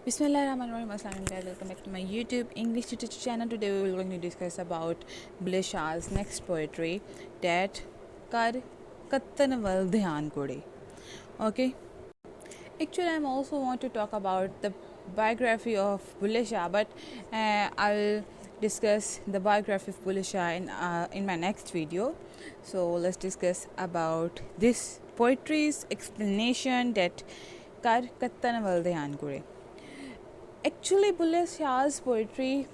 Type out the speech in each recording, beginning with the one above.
Bismillahirrahmanirrahim. Assalamualaikum. Welcome back to my YouTube English literature channel. Today we will going to discuss about Bulleh Shah's next poetry, that Kar Kattan Wal Dhyan Kode. Okay. Actually, I also want to talk about the biography of Bulleh Shah, but I'll discuss the biography of Bulleh Shah in my next video. So let's discuss about this poetry's explanation, that Kar Kattan Wal Dhyan Kode. Actually, Bulleh Shah's poetry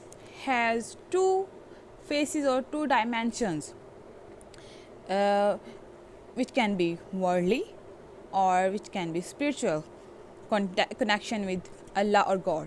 has two faces or two dimensions, uh, which can be worldly or which can be spiritual connection with Allah or God.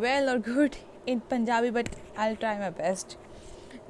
well or good in Punjabi, but I'll try my best.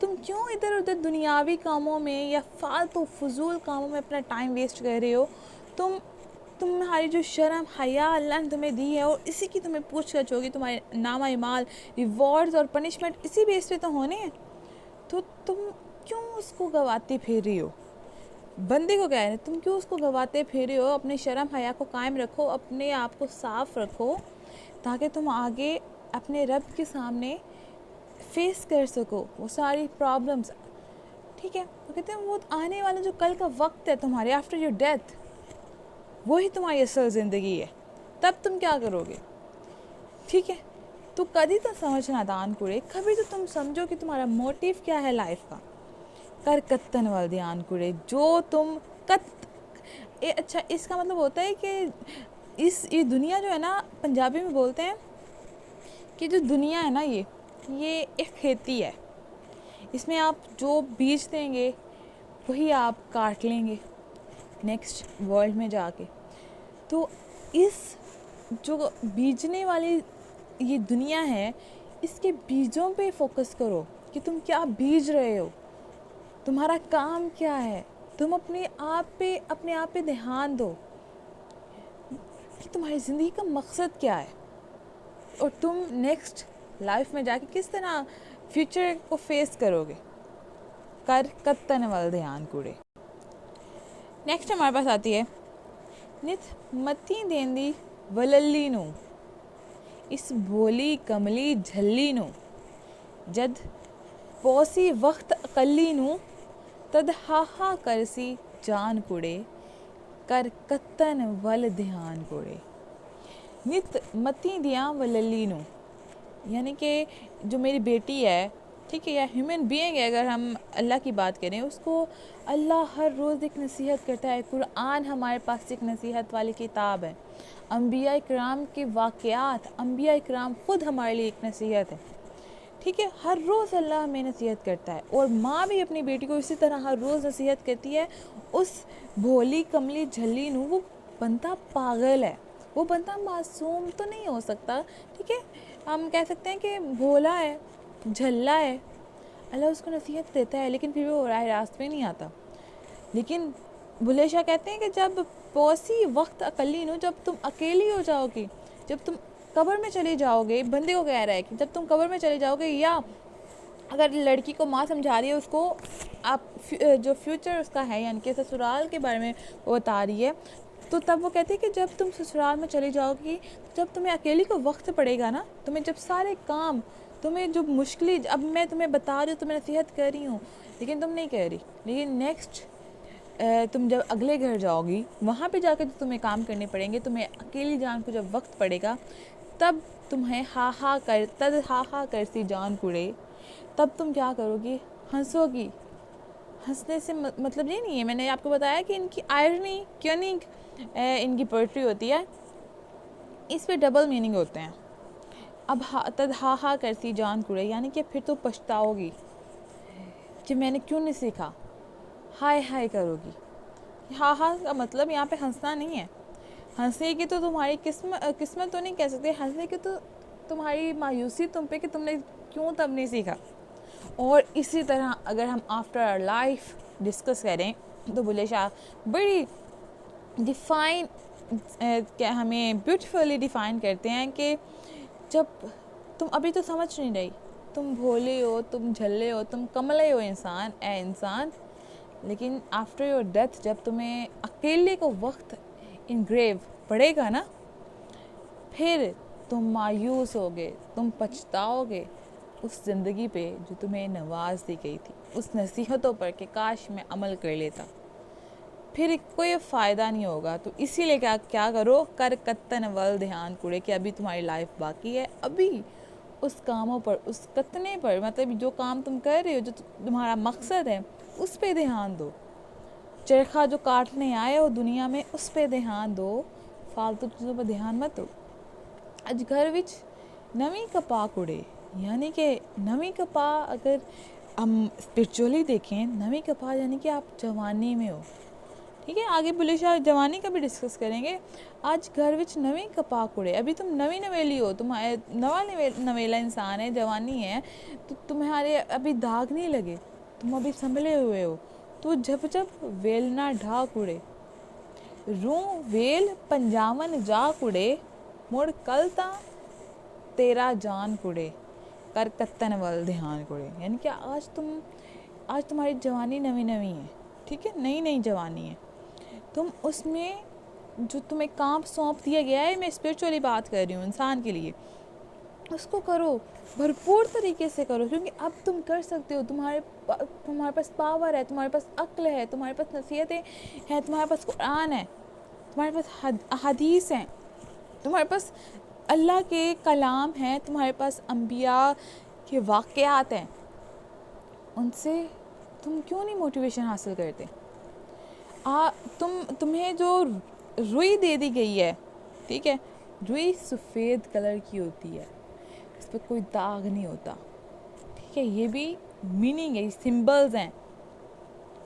تم کیوں ادھر ادھر دنیاوی کاموں میں یا فالتو فضول کاموں میں اپنا ٹائم ویسٹ کر رہے ہو؟ تمہاری جو شرم حیا اللہ نے تمہیں دی ہے اور اسی کی تمہیں پوچھ گچھ ہوگی، تمہارے نامہ اعمال ریوارڈز اور پنشمنٹ اسی بیس پہ تو ہونے ہیں، تو تم کیوں اس کو گواتے پھر رہی ہو؟ بندے کو کہہ رہے ہیں تم کیوں اس کو گواتے پھر رہے ہو؟ اپنے شرم حیا کو قائم رکھو، اپنے آپ کو صاف رکھو، تاکہ تم آگے اپنے رب کے سامنے فیس کر سکو وہ ساری پرابلمس، ٹھیک ہے؟ وہ کہتے ہیں وہ آنے والا جو کل کا وقت ہے تمہارے آفٹر یور ڈیتھ، وہی تمہاری اصل زندگی ہے، تب تم کیا کرو گے؟ ٹھیک ہے، تو کبھی تو سمجھ نادان کڑے، کبھی تو تم سمجھو کہ تمہارا موٹیو کیا ہے لائف کا۔ کر کتن والدیان کڑے، جو تم اچھا اس کا مطلب ہوتا ہے کہ یہ دنیا جو ہے نا، پنجابی میں بولتے ہیں کہ جو دنیا ہے نا یہ ایک کھیتی ہے، اس میں آپ جو بیج دیں گے وہی آپ کاٹ لیں گے نیکسٹ ورلڈ میں جا کے۔ تو اس جو بیجنے والی یہ دنیا ہے، اس کے بیجوں پہ فوکس کرو کہ تم کیا بیج رہے ہو، تمہارا کام کیا ہے، تم اپنے آپ پہ دھیان دو کہ تمہاری زندگی کا مقصد کیا ہے، اور تم نیکسٹ لائف میں جا کے کس طرح فیوچر کو فیس کرو گے۔ کر کتن والدیان کوڑے۔ نیکسٹ ہمارے پاس آتی ہے نت متی دیندی وللی نو، اس بھولی کملی جھلی نو، جد پوسی وقت اقلی نو، تد ہاہا کرسی جان کڑے، کر کتن ول دھیان کڑے۔ نت متی دیاں وللی نو، یعنی کہ جو میری بیٹی ہے، ٹھیک ہے، یا ہیومن بینگ ہے، اگر ہم اللہ کی بات کریں، اس کو اللہ ہر روز ایک نصیحت کرتا ہے۔ قرآن ہمارے پاس ایک نصیحت والی کتاب ہے، انبیاء اکرام کے واقعات، انبیاء اکرام خود ہمارے لیے ایک نصیحت ہے، ٹھیک ہے، ہر روز اللہ ہمیں نصیحت کرتا ہے، اور ماں بھی اپنی بیٹی کو اسی طرح ہر روز نصیحت کرتی ہے۔ اس بھولی کملی جھلی نو، وہ بندہ پاگل ہے، وہ بندہ معصوم تو نہیں ہو سکتا، ٹھیک ہے، ہم کہہ سکتے ہیں کہ بھولا ہے، جھلا ہے، اللہ اس کو نصیحت دیتا ہے لیکن پھر وہ راہ راست میں نہیں آتا۔ لیکن بھلے شاہ کہتے ہیں کہ جب پوسی وقت اقلی نو، جب تم اکیلی ہو جاؤ گی، جب تم قبر میں چلے جاؤ گے، بندے کو کہہ رہا ہے کہ جب تم قبر میں چلے جاؤ گے، یا اگر لڑکی کو ماں سمجھا رہی ہے اس کو، آپ جو فیوچر اس کا ہے یعنی کہ سسرال کے بارے میں وہ بتا رہی ہے، تو تب وہ کہتے ہیں کہ جب تم سسرال میں چلی جاؤ گی، جب تمہیں اکیلی کو وقت پڑے گا نا، تمہیں جب سارے کام، تمہیں جو مشکل، اب میں تمہیں بتا رہی ہوں، تمہیں نصیحت کر رہی ہوں لیکن تم نہیں کہہ رہی، لیکن نیکسٹ تم جب اگلے گھر جاؤ گی، وہاں پہ جا کے تو تمہیں کام کرنے پڑیں گے، تمہیں اکیلی جان کو جب وقت پڑے گا، تب تمہیں تد ہا کرسی جان کڑے، تب تم کیا کرو گی؟ ہنسو گی۔ ہنسنے سے مطلب یہ نہیں ہے، میں نے آپ کو بتایا کہ ان کی آئرنی کیوننگ ان کی پوئٹری ہوتی ہے، اس پہ ڈبل میننگ ہوتے ہیں۔ اب تد ہا کرسی جان کڑے، یعنی کہ پھر تو پچھتاؤ گی کہ میں نے کیوں نہیں سیکھا، ہائے ہائے کرو گی۔ ہا کا مطلب یہاں پہ ہنسنا نہیں ہے، ہنسنے کی تو تمہاری قسمت تو نہیں کہہ سکتے، ہنسنے کی تو تمہاری مایوسی تم پہ کہ تم نے کیوں تب نہیں سیکھا۔ اور اسی طرح اگر ہم آفٹر لائف ڈسکس کریں تو بلے شاہ بڑی ڈیفائن کیا ہمیں بیوٹیفلی ڈیفائن کرتے ہیں کہ جب تم ابھی تو سمجھ نہیں رہی، تم بھولے ہو، تم جھلے ہو، تم کملے ہو انسان، اے انسان، لیکن آفٹر یور ڈیتھ جب تمہیں اکیلے کو وقت ان گریو پڑے گا نا، پھر تم مایوس ہوگے، تم پچھتاؤ گے اس زندگی پہ جو تمہیں نواز دی گئی تھی، اس نصیحتوں پر کہ کاش میں عمل کر لیتا، پھر کوئی فائدہ نہیں ہوگا۔ تو اسی لیے کیا کرو، کر کتن ول دھیان کڑے، کہ ابھی تمہاری لائف باقی ہے، ابھی اس کاموں پر، اس کتنے پر، مطلب جو کام تم کر رہے ہو، جو تمہارا مقصد ہے، اس پہ دھیان دو۔ چرخہ جو کاٹنے آئے ہو دنیا میں، اس پہ دھیان دو، فالتو چیزوں پہ دھیان مت دو۔ اج گھر وچ نویں کپا کڑے، یعنی کہ نویں کپا اگر ہم اسپرچولی دیکھیں، نویں کپا یعنی کہ آپ جوانی میں ہو، ٹھیک ہے. آگے بلشا جوانی کا بھی ڈسکس کریں گے. آج گھر وچ نویں کپا کڑے, ابھی تم نویں نویلی ہو, تم نواں نویلا انسان ہے, جوانی ہے, تو تمہارے ابھی داغ نہیں لگے, تم ابھی سنبھلے ہوئے ہو. تو جب جب ویل نہ ڈھا کڑے, روں ویل پنجاون جا کڑے, مڑ کل تا تیرا جان کڑے, کر کتن ول دھیان کڑے. یعنی کہ آج تمہاری جوانی نئی ہے, ٹھیک ہے, نئی جوانی ہے. تم اس میں جو تمہیں کام سونپ دیا گیا ہے, میں اسپرچولی بات کر رہی ہوں, انسان کے لیے, اس کو کرو, بھرپور طریقے سے کرو, کیونکہ اب تم کر سکتے ہو. تمہارے پاس پاور ہے, تمہارے پاس عقل ہے, تمہارے پاس نصیحتیں ہیں, تمہارے پاس قرآن ہے, تمہارے پاس حدیث ہیں, تمہارے پاس اللہ کے کلام ہیں, تمہارے پاس انبیاء کے واقعات ہیں. ان سے تم کیوں نہیں موٹیویشن حاصل کرتے؟ تمہیں جو روئی دے دی گئی ہے, ٹھیک ہے, روئی سفید کلر کی ہوتی ہے, اس پہ کوئی داغ نہیں ہوتا, ٹھیک ہے, یہ بھی میننگ ہے, سمبلز ہیں,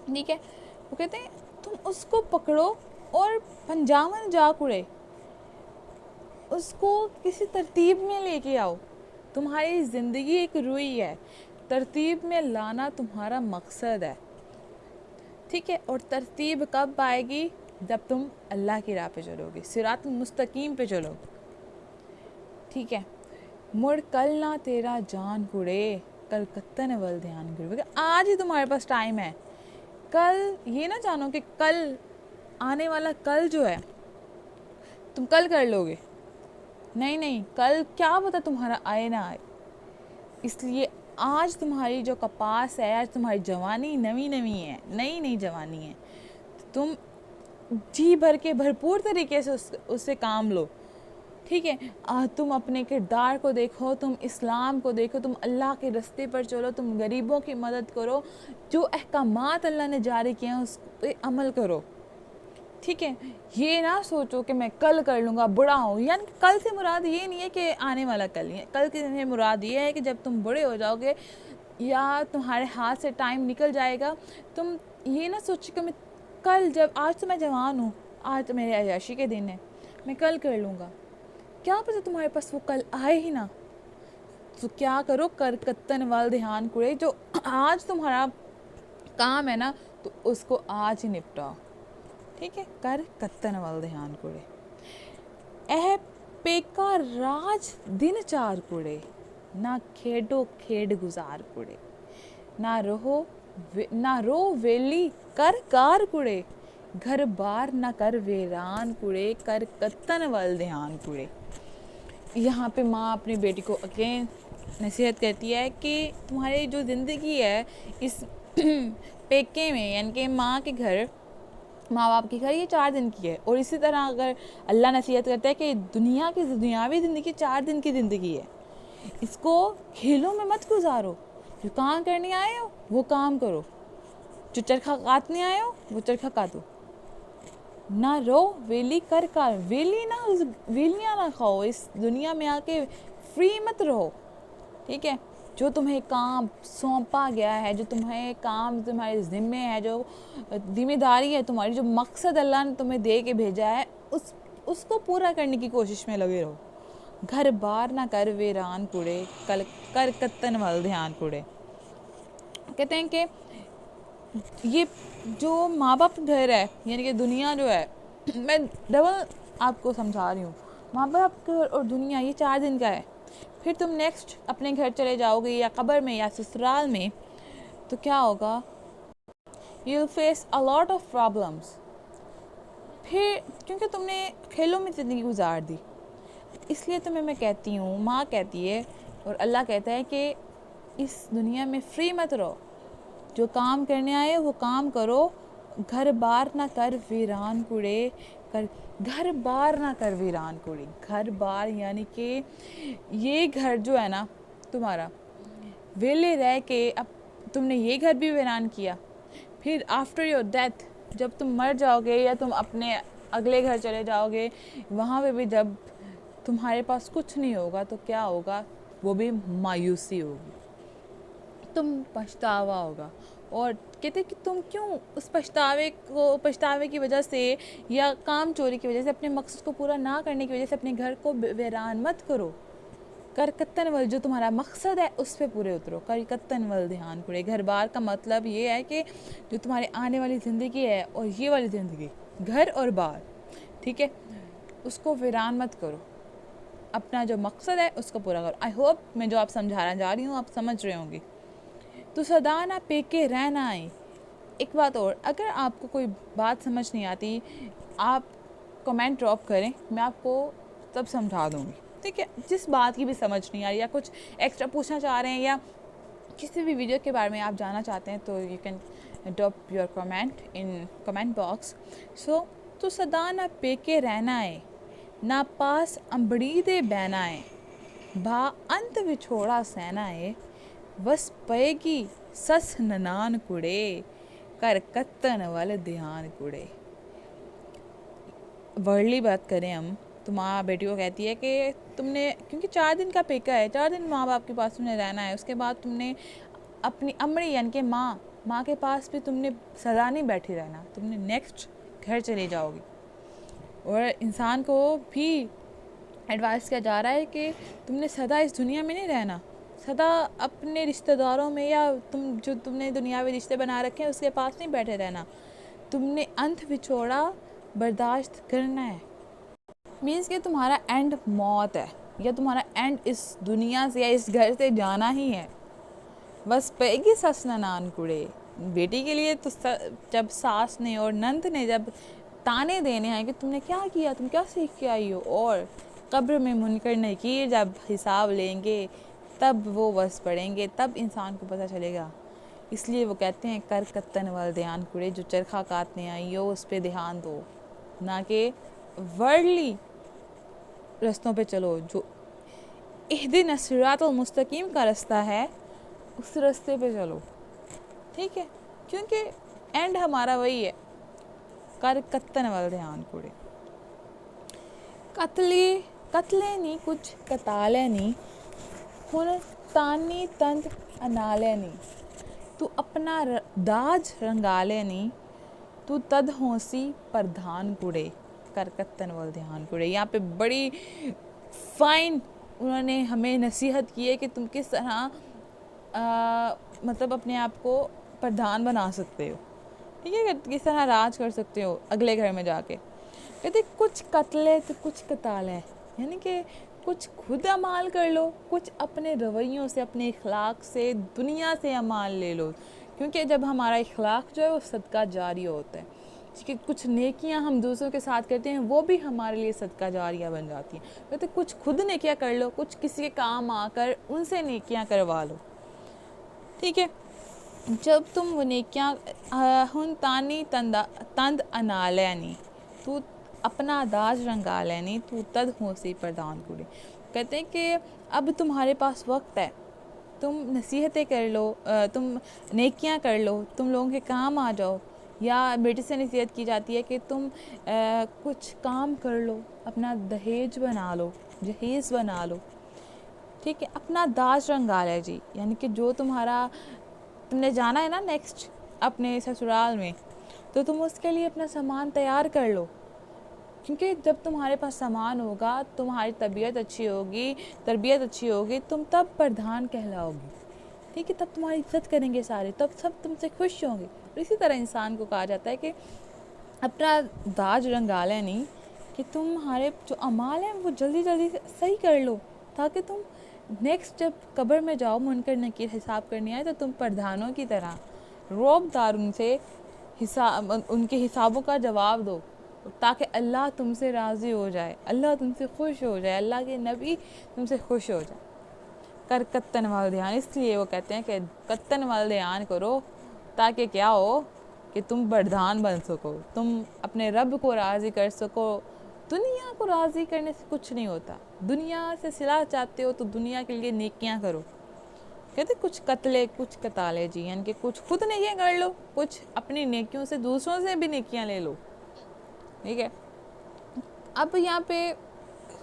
ٹھیک ہے. وہ کہتے ہیں تم اس کو پکڑو اور پنجاون جا کڑے, اس کو کسی ترتیب میں لے کے آؤ. تمہاری زندگی ایک روئی ہے, ترتیب میں لانا تمہارا مقصد ہے, ٹھیک ہے. اور ترتیب کب آئے گی؟ جب تم اللہ کی راہ پہ چلو گے, صراط مستقیم پہ چلو, ٹھیک ہے. مڑ کل نہ تیرا جان کڑے, کل کتن ول دھیان کڑے. آج ہی تمہارے پاس ٹائم ہے, کل یہ نہ جانو کہ کل آنے والا کل جو ہے تم کل کر لو گے, نہیں, کل کیا پتا تمہارا آئے نہ آئے. اس لیے آج تمہاری جو کپاس ہے, آج تمہاری جوانی نئی ہے, نئی جوانی ہے, تم جی بھر کے بھرپور طریقے سے اس سے کام لو, ٹھیک ہے. تم اپنے کردار کو دیکھو, تم اسلام کو دیکھو, تم اللہ کے رستے پر چلو, تم غریبوں کی مدد کرو, جو احکامات اللہ نے جاری کیے ہیں اس پہ عمل کرو, ٹھیک ہے. یہ نہ سوچو کہ میں کل کر لوں گا, بڑا ہوں. یعنی کل سے مراد یہ نہیں ہے کہ آنے والا کل ہی ہے, کل سے مراد یہ ہے کہ جب تم بڑے ہو جاؤ گے یا تمہارے ہاتھ سے ٹائم نکل جائے گا, تم یہ نہ سوچو کہ میں کل, جب آج تو میں جوان ہوں, آج تو میرے عیاشی کے دن ہے, میں کل کر لوں گا. کیا پتہ تمہارے پاس وہ کل آئے ہی نہ. تو کیا کرو, کر کتن وال دھیان کڑے, جو آج تمہارا کام ہے نا تو اس کو آج ہی نپٹاؤ, ٹھیک ہے. کر کتن وال دھیان کڑے, اے پیکا راج دن چار کڑے, نہ کھیڈو کھیڈ گزار کڑے, نہ رو ویلی کر کار کڑے, گھر بار نہ کر ویران کڑے, کر کتن وال دھیان کڑے. یہاں پہ ماں اپنی بیٹی کو اگین نصیحت کرتی ہے کہ تمہاری جو زندگی ہے اس پیکے میں, یعنی کہ ماں کے گھر, ماں باپ کے گھر, یہ 4 دن کی ہے. اور اسی طرح اگر اللہ نصیحت کرتا ہے کہ دنیاوی زندگی 4 دن کی زندگی ہے, اس کو کھیلوں میں مت گزارو. جو کام کرنے آئے ہو وہ کام کرو, جو چرخہ کاٹنے آئے ہو وہ چرخہ کاٹو. نہ رو ویلی کر کار, ویلیاں نہ کھاؤ, اس دنیا میں آ کے فری مت رہو, ٹھیک ہے. جو تمہیں کام سونپا گیا ہے, جو تمہیں کام تمہارے ذمے ہے, جو ذمہ داری ہے تمہاری, جو مقصد اللہ نے تمہیں دے کے بھیجا ہے, اس کو پورا کرنے کی کوشش میں لگے رہو. گھر بار نہ کر ویران کڑے, کر کتن وال دھیان کڑے. کہتے ہیں کہ یہ جو ماں باپ گھر ہے, یعنی کہ دنیا جو ہے, میں ڈبل آپ کو سمجھا رہی ہوں, ماں باپ گھر اور دنیا یہ 4 دن کا ہے. پھر تم نیکسٹ اپنے گھر چلے جاؤ گے, یا قبر میں یا سسرال میں, تو کیا ہوگا, you face a lot of problems. پھر کیونکہ تم نے کھیلوں میں زندگی گزار دی, اس لیے تمہیں میں کہتی ہوں, ماں کہتی ہے اور اللہ کہتا ہے کہ اس دنیا میں فری مت رہو, جو کام کرنے آئے وہ کام کرو. گھر بار نہ کر ویران کڑے, گھر بار نہ کر ویران کڑے. گھر بار یعنی کہ یہ گھر جو ہے نا تمہارا, ویلے رہ کے اب تم نے یہ گھر بھی ویران کیا. پھر آفٹر یور ڈیتھ, جب تم مر جاؤ گے یا تم اپنے اگلے گھر چلے جاؤ گے, وہاں پہ بھی جب تمہارے پاس کچھ نہیں ہوگا تو کیا ہوگا, وہ بھی مایوسی ہوگی, تم پچھتاوا ہوگا. اور کہتے کہ تم کیوں اس پچھتاوے کی وجہ سے یا کام چوری کی وجہ سے اپنے مقصد کو پورا نہ کرنے کی وجہ سے اپنے گھر کو ویران مت کرو. کرکتن ول، جو تمہارا مقصد ہے اس پہ پورے اترو. کرکتن ول دھیان کڑے. گھر بار کا مطلب یہ ہے کہ جو تمہاری آنے والی زندگی ہے اور یہ والی زندگی، گھر اور بار، ٹھیک ہے، اس کو ویران مت کرو. اپنا جو مقصد ہے اس کو پورا کرو. آئی ہوپ میں جو آپ سمجھانا جا رہی ہوں آپ سمجھ رہے ہوں گے. تو سدا نہ پیکے رہنا ہے. ایک بات اور، اگر آپ کو کوئی بات سمجھ نہیں آتی آپ کمنٹ ڈراپ کریں، میں آپ کو تب سمجھا دوں گی، ٹھیک ہے. جس بات کی بھی سمجھ نہیں آ رہی یا کچھ ایکسٹرا پوچھنا چاہ رہے ہیں یا کسی بھی ویڈیو کے بارے میں آپ جاننا چاہتے ہیں تو you can drop your comment in comment box. So تو سدا نہ پیکے رہنا ہے، نہ پاس امبڑی دے بہنا ہے، بھا انت وچھوڑا سہنا ہے، بس پئے گی سس ننان کڑے، کر کتن ول دھیان کڑے. ورڈلی بات کریں ہم تو ماں بیٹی کو کہتی ہے کہ تم نے، کیونکہ 4 دن کا پیکا ہے، 4 دن ماں باپ کے پاس تم نے رہنا ہے، اس کے بعد تم نے اپنی امڑی یعنی کہ ماں کے پاس بھی تم نے سدا نہیں بیٹھی رہنا، تم نے نیکسٹ گھر چلے جاؤ گی. اور انسان کو بھی ایڈوائس کیا جا رہا ہے کہ تم نے سدا اس دنیا میں نہیں رہنا، سدا اپنے رشتہ داروں میں یا تم نے دنیاوی رشتے بنا رکھے ہیں اس کے پاس نہیں بیٹھے رہنا. تم نے انت وچھوڑا برداشت کرنا ہے. مینس کہ تمہارا اینڈ موت ہے یا تمہارا اینڈ اس دنیا سے یا اس گھر سے جانا ہی ہے. بس پے گی سس ننان کڑے. بیٹی کے لیے تو جب ساس نے اور نند نے جب تانے دینے ہیں کہ تم نے کیا کیا، تم کیا سیکھ کے آئی ہو، اور قبر میں منکر نکیر جب حساب لیں گے تب وہ بس پڑیں گے، تب انسان کو پتہ چلے گا. اس لیے وہ کہتے ہیں کر کتن ول دھیان کڑے. جو چرخہ کاٹنے آئی ہو اس پہ دھیان دو، نہ کہ ورڈلی رستوں پہ چلو. جو اہدنا الصراط المستقیم کا رستہ ہے اس رستے پہ چلو، ٹھیک ہے، کیونکہ اینڈ ہمارا وہی ہے. کر کتن ول دھیان کڑے. قتلے نی کچھ کتالے نی، ہن تانی تند انالے نی. تو اپنا داج رنگالے نی، تو تد ہونسی پردھان کڑے. کر کتن ول دھیان کڑے. یہاں پہ بڑی فائن انہوں نے ہمیں نصیحت کی ہے کہ تم کس طرح مطلب اپنے آپ کو پردھان بنا سکتے ہو، ٹھیک ہے، کس طرح راج کر سکتے ہو اگلے گھر میں جا کے. کہتے کچھ قتلے تو کچھ قتالے، یعنی کہ کچھ خود اعمال کر لو، کچھ اپنے رویوں سے اپنے اخلاق سے دنیا سے اعمال لے لو. کیونکہ جب ہمارا اخلاق جو ہے وہ صدقہ جاریہ ہوتا ہے، کہ کچھ نیکیاں ہم دوسروں کے ساتھ کرتے ہیں وہ بھی ہمارے لیے صدقہ جاریہ بن جاتی ہیں. کہتے کچھ خود نیکیاں کر لو، کچھ کسی کے کام آ کر ان سے نیکیاں کروا لو، ٹھیک ہے. جب تم وہ نیکیاں ہن تانی تند انالے نی، تو اپنا داج رنگا لینی، تو تد ہونسی پردھان کڑی. کہتے ہیں کہ اب تمہارے پاس وقت ہے، تم نصیحتیں کر لو، تم نیکیاں کر لو، تم لوگوں کے کام آ جاؤ. یا بیٹی سے نصیحت کی جاتی ہے کہ تم کچھ کام کر لو، اپنا دہیج بنا لو، جہیز بنا لو، ٹھیک ہے. اپنا داج رنگا لے جی، یعنی کہ جو تم نے جانا ہے نا نیکسٹ اپنے سسرال میں، تو تم اس کے لیے اپنا سامان تیار کر لو. کیونکہ جب تمہارے پاس سامان ہوگا، تمہاری طبیعت اچھی ہوگی، تربیت اچھی ہوگی، تم تب پردھان کہلاؤ گی، ٹھیک ہے. تب تمہاری عزت کریں گے سارے، تب سب تم سے خوش ہوں گے. اسی طرح انسان کو کہا جاتا ہے کہ اپنا داج رنگا لے نہیں، کہ تمہارے جو اعمال ہیں وہ جلدی جلدی سے صحیح کر لو، تاکہ تم نیکسٹ جب قبر میں جاؤ منکر نکیر حساب کرنے آئے تو تم پردھانوں کی طرح روب دار ان سے ان کے حسابوں کا جواب دو، تاکہ اللہ تم سے راضی ہو جائے، اللہ تم سے خوش ہو جائے، اللہ کے نبی تم سے خوش ہو جائے. کر کتن وال دھیان. اس لیے وہ کہتے ہیں کہ کتن وال دھیان کرو، تاکہ کیا ہو کہ تم پردھان بن سکو، تم اپنے رب کو راضی کر سکو. دنیا کو راضی کرنے سے کچھ نہیں ہوتا. دنیا سے صلح چاہتے ہو تو دنیا کے لیے نیکیاں کرو. کہتے کچھ قتلے کچھ قتالے جی، یعنی کہ کچھ خود نیکیاں کر لو، کچھ اپنی نیکیوں سے دوسروں سے بھی نیکیاں لے لو، ٹھیک ہے. اب یہاں پہ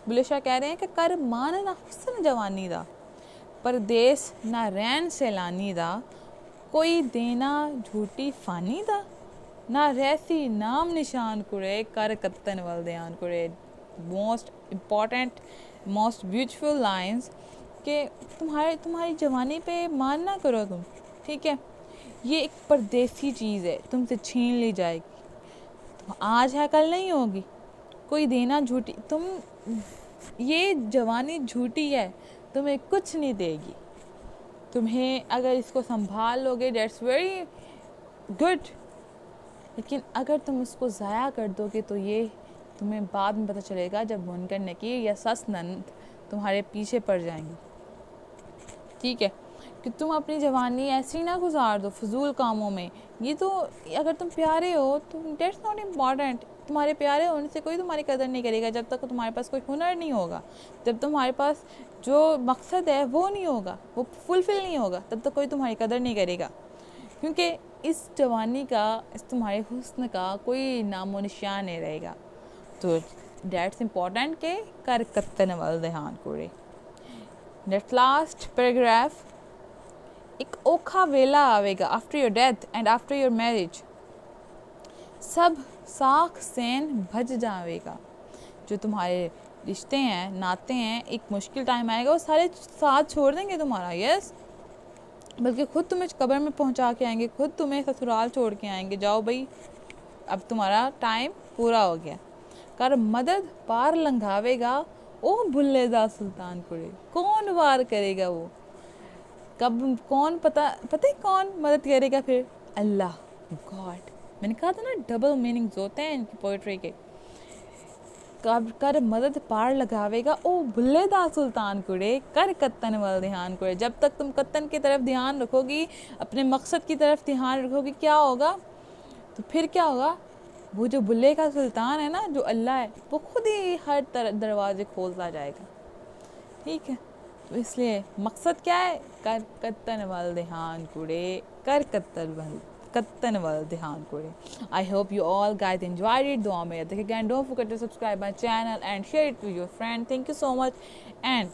بلے شاہ کہہ رہے ہیں کہ کر ماننا حسن جوانی دا. پردیس نہ رین سیلانی دا، کوئی دینا جھوٹی فانی دا، نہ ریسی نام نشان کرے کر کتن والدیان کرے. Most important most beautiful lines کہ تمہاری جوانی پہ مان نہ کرو تم، ٹھیک ہے. یہ ایک پردیسی چیز ہے، تم سے چھین لی جائے گی، آج ہے کل نہیں ہوگی. کوئی دینا جھوٹی، یہ جوانی جھوٹی ہے، تمہیں کچھ نہیں دے گی. تمہیں اگر اس کو سنبھال لو گے دیٹس ویری گڈ، لیکن اگر تم اس کو ضائع کر دو گے تو یہ تمہیں بعد میں پتہ چلے گا جب منکر نکیر یا سس نند تمہارے پیچھے پڑ جائیں گی. ٹھیک ہے، کہ تم اپنی جوانی ایسی نہ گزار دو فضول کاموں میں. یہ تو اگر تم پیارے ہو تو دیٹس ناٹ امپورٹنٹ. تمہارے پیارے ہونے سے کوئی تمہاری قدر نہیں کرے گا جب تک تمہارے پاس کوئی ہنر نہیں ہوگا. جب تمہارے پاس جو مقصد ہے وہ نہیں ہوگا، وہ فلفل نہیں ہوگا، تب تک کوئی تمہاری قدر نہیں کرے گا. کیونکہ اس جوانی کا، اس تمہارے حسن کا کوئی نام و نشان نہیں رہے گا. تو دیٹس امپورٹنٹ کہ کر کتن ول دھیان کوڑے. دیٹ لاسٹ پیراگراف، ایک اوکھا ویلا آوے گا after your death and after your marriage, سب ساکھ سین بھج جاوے گا. جو تمہارے رشتے ہیں، ناتے ہیں، ایک مشکل ٹائم آئے گا وہ سارے ساتھ چھوڑ دیں گے تمہارا. یس، بلکہ خود تمہیں قبر میں پہنچا کے آئیں گے، خود تمہیں سسرال چھوڑ کے آئیں گے. جاؤ بھائی، اب تمہارا ٹائم پورا ہو گیا. کر مدد پار لنگھاوے گا او بھلے دا سلطان کوڑے. کون وار کرے گا وہ؟ کب کون پتہ کون مدد کرے گا پھر؟ اللہ، گاڈ. میں نے کہا تھا نا ڈبل میننگز ہوتے ہیں ان کی پوئٹری کے. کر مدد پار لگاوے گا او بھلے دا سلطان کوڑے، کر کتن ول دھیان کوڑے. جب تک تم کتن کی طرف دھیان رکھو گی، اپنے مقصد کی طرف دھیان رکھو گی، کیا ہوگا؟ تو پھر کیا ہوگا؟ وہ جو بھلے کا سلطان ہے نا، جو اللہ ہے، وہ خود ہی ہر دروازے کھولتا جائے گا. ٹھیک ہے، تو اس لیے مقصد کیا ہے؟ کر کتن ول دھیان کوڑے، کر کتن ول دھیان کوڑے. I hope you all guys enjoyed it. دعا میں یاد رکھیں. Again, don't forget to subscribe my channel and share it with your friend. Thank you so much. And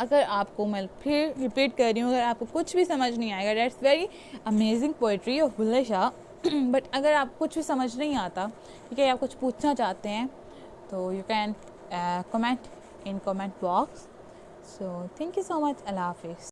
اگر آپ کو، میں پھر ریپیٹ کر رہی ہوں، اگر آپ کو کچھ بھی سمجھ نہیں آئے گا، that's very amazing poetry of Bulleh Shah. But اگر آپ کچھ بھی سمجھ نہیں آتا، ٹھیک ہے، آپ کچھ پوچھنا چاہتے ہیں، تو you can comment in comment box. So thank you so much. اللہ حافظ.